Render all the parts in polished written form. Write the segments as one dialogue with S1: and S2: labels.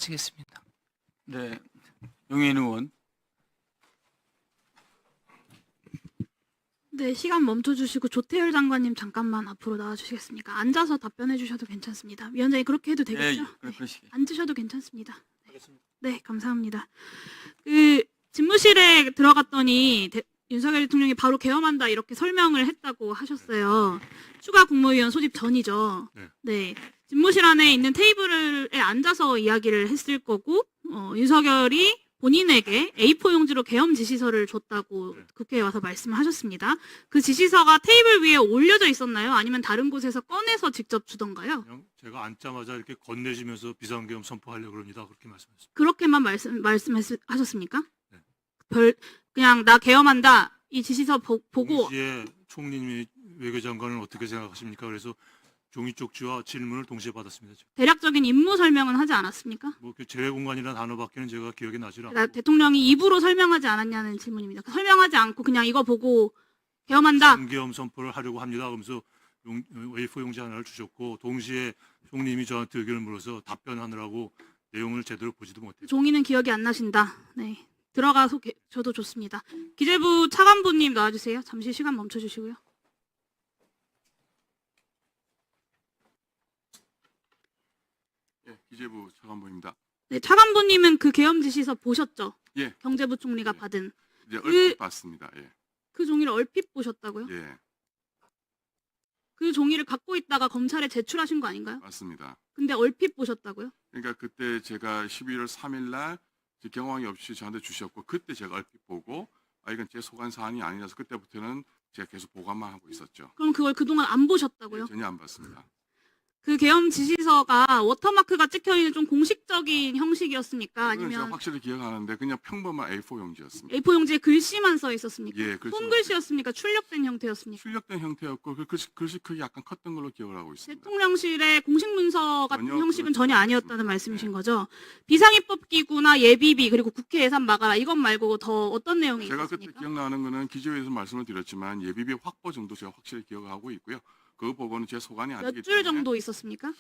S1: 마치겠습니다.
S2: 네, 용인 의원.
S3: 네, 시간 멈춰주시고 조태열 장관님 잠깐만 앞으로 나와주시겠습니까? 앉아서 답변해 주셔도 괜찮습니다. 위원장님 그렇게 해도 되겠죠?
S2: 예, 그러시게.
S3: 앉으셔도 괜찮습니다.
S2: 하겠습니다.
S3: 네, 감사합니다. 집무실에 들어갔더니 윤석열 대통령이 바로 계엄한다 이렇게 설명을 했다고 하셨어요. 추가 국무위원 소집 전이죠. 네. 집무실 안에 있는 테이블에 앉아서 이야기를 했을 거고, 윤석열이 본인에게 A4 용지로 계엄 지시서를 줬다고 국회에 와서 말씀을 하셨습니다. 그 지시서가 테이블 위에 올려져 있었나요? 아니면 다른 곳에서 꺼내서 직접 주던가요?
S4: 그냥 제가 앉자마자 이렇게 건네주면서 비상계엄 선포하려고 합니다. 그렇게 말씀했습니다.
S3: 그렇게만 말씀하셨습니까?
S4: 네.
S3: 그냥 나 계엄한다 이 지시서 보고
S4: 동시에 총리님이 외교장관을 어떻게 생각하십니까? 그래서 종이 쪽지와 질문을 동시에 받았습니다.
S3: 대략적인 임무 설명은 하지 않았습니까?
S4: 뭐그 제외 공간이라는 단어밖에는 제가 기억이 나질 않아요.
S3: 대통령이 입으로 설명하지 않았냐는 질문입니다. 설명하지 않고 그냥 이거 보고 계엄한다.
S4: 비상계엄 선포를 하려고 합니다. 그러면서 A4 용지 하나를 주셨고 동시에 총리님이 저한테 의견을 물어서 답변하느라고 내용을 제대로 보지도 못했어요.
S3: 종이는 기억이 안 나신다. 네, 들어가서 저도 좋습니다. 기재부 차관부님 나와주세요. 잠시 시간 멈춰주시고요.
S5: 예, 기재부 차관보입니다.
S3: 네, 차관부님은 그 계엄 지시서 보셨죠?
S5: 예,
S3: 경제부 총리가
S5: 예.
S3: 받은
S5: 이제 얼핏 봤습니다. 예,
S3: 그 종이를 얼핏 보셨다고요?
S5: 예,
S3: 그 종이를 갖고 있다가 검찰에 제출하신 거 아닌가요?
S5: 맞습니다.
S3: 근데 얼핏 보셨다고요?
S5: 그러니까 그때 제가 12월 3일 날 경황이 없이 저한테 주셨고 그때 제가 얼핏 보고 이건 제 소관 사안이 아니라서 그때부터는 제가 계속 보관만 하고 있었죠.
S3: 그럼 그걸 그동안 안 보셨다고요?
S5: 예, 전혀 안 봤습니다.
S3: 그 계엄 지시서가 워터마크가 찍혀있는 좀 공식적인 형식이었습니까?
S5: 그건 제가
S3: 아니면
S5: 확실히 기억하는데 그냥 평범한 A4 용지였습니다.
S3: A4 용지에 글씨만 써 있었습니까?
S5: 예, 글씨만
S3: 손글씨였습니까? 출력된 형태였습니까?
S5: 출력된 형태였고 그 글씨 크기 약간 컸던 걸로 기억을 하고 있습니다.
S3: 대통령실의 공식 문서 같은
S5: 전혀
S3: 형식은
S5: 그렇지
S3: 전혀 아니었다는
S5: 않습니다.
S3: 말씀이신
S5: 네.
S3: 거죠? 비상입법기구나 예비비 그리고 국회 예산 막아라 이것 말고 더 어떤 내용이
S5: 제가 그때
S3: 있었습니까?
S5: 기억나는 거는 기재위에서 말씀을 드렸지만 예비비 확보 정도 제가 확실히 기억하고 있고요. 그거 보고는 제 소관이 아니기
S3: 몇 줄
S5: 때문에
S3: 정도 있었습니까?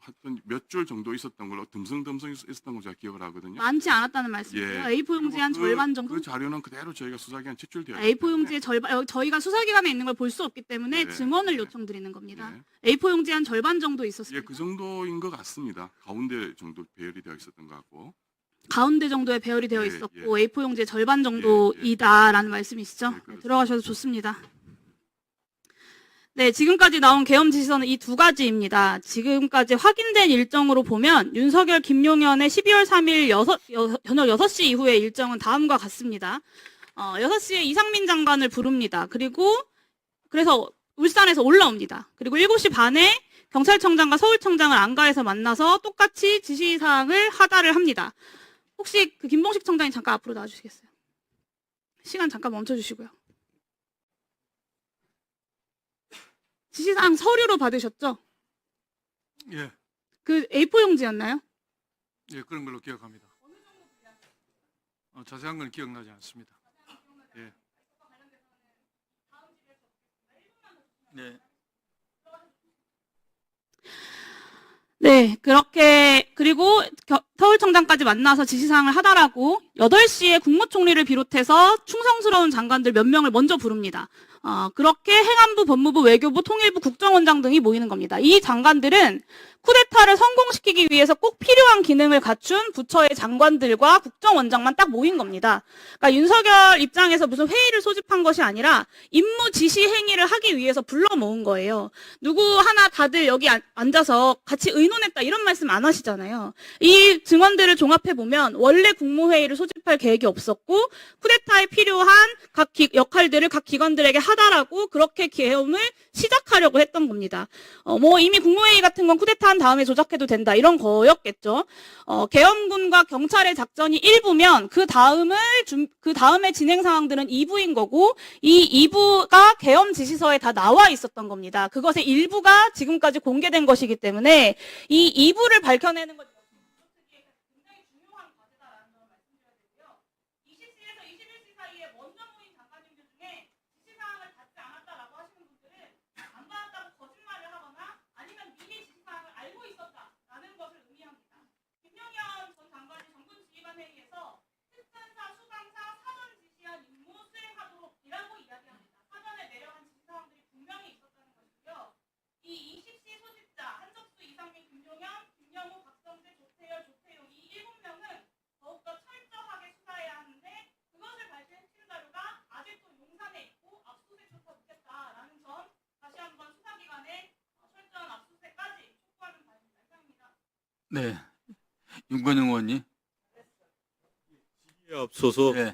S5: 하여튼 몇 줄 정도 있었던 걸로 듬성듬성 있었던 걸 제가 기억을 하거든요.
S3: 많지 않았다는 말씀이세요?
S5: 예.
S3: A4 용지 한
S5: 그리고
S3: 절반 정도?
S5: 그 자료는 그대로 저희가 수사기관 제출되어
S3: A4 용지의 절반, 저희가 수사기관에 있는 걸 볼 수 없기 때문에
S5: 네.
S3: 증언을
S5: 네.
S3: 요청드리는 겁니다.
S5: 예.
S3: A4 용지 한 절반 정도
S5: 예,
S3: 있었습니다.
S5: 그 정도인 것 같습니다. 가운데 정도 배열이 되어 있었던 것 같고.
S3: 가운데 정도에 배열이 되어
S5: 예,
S3: 있었고 A4 용지의 절반 정도이다라는 말씀이시죠?
S5: 예,
S3: 네,
S5: 그렇습니다.
S3: 들어가셔도 좋습니다. 네, 지금까지 나온 계엄 지시서는 이 두 가지입니다. 지금까지 확인된 일정으로 보면 윤석열, 김용현의 12월 3일 저녁 6시 이후의 일정은 다음과 같습니다. 6시에 이상민 장관을 부릅니다. 그래서 울산에서 올라옵니다. 그리고 7시 반에 경찰청장과 서울청장을 안가에서 만나서 똑같이 지시사항을 하달을 합니다. 혹시 그 김봉식 청장님 잠깐 앞으로 나와주시겠어요? 시간 잠깐 멈춰주시고요. 지시사항 서류로 받으셨죠?
S4: 예,
S3: 그 A4 용지였나요?
S4: 예 그런 걸로 기억합니다. 자세한 건 기억나지 않습니다. 예.
S2: 네.
S3: 네, 그리고 서울청장까지 만나서 지시사항을 하달하고 8시에 국무총리를 비롯해서 충성스러운 장관들 몇 명을 먼저 부릅니다. 그렇게 행안부, 법무부, 외교부, 통일부, 국정원장 등이 모이는 겁니다. 이 장관들은 쿠데타를 성공시키기 위해서 꼭 필요한 기능을 갖춘 부처의 장관들과 국정원장만 딱 모인 겁니다. 그러니까 윤석열 입장에서 무슨 회의를 소집한 것이 아니라 임무 지시 행위를 하기 위해서 불러 모은 거예요. 누구 하나 다들 여기 앉아서 같이 의논했다 이런 말씀 안 하시잖아요. 이 증언들을 종합해 보면 원래 국무회의를 소집할 계획이 없었고 쿠데타에 필요한 각 역할들을 각 기관들에게 하달하고 그렇게 계엄을 시작하려고 했던 겁니다. 이미 국무회의 같은 건 쿠데타 한 다음에 조작해도 된다 이런 거였겠죠. 계엄군과 경찰의 작전이 1부면 그 다음에 진행 상황들은 2부인 거고 이 2부가 계엄 지시서에 다 나와 있었던 겁니다. 그것의 일부가 지금까지 공개된 것이기 때문에 이 2부를 밝혀내는 것 굉장히 중요한 과제다라는 걸 말씀드려야 되고요. 20시에서 21시 사이에 먼저 모인 장관님들 중에 지시사항을 받지 않았다라고 하시는 분들은 안 받았다고 거짓말을 하거나 아니면 미리 지시사항을 알고 있었다라는 것을
S2: 네. 윤건영 의원님.
S1: 앞서서
S2: 네.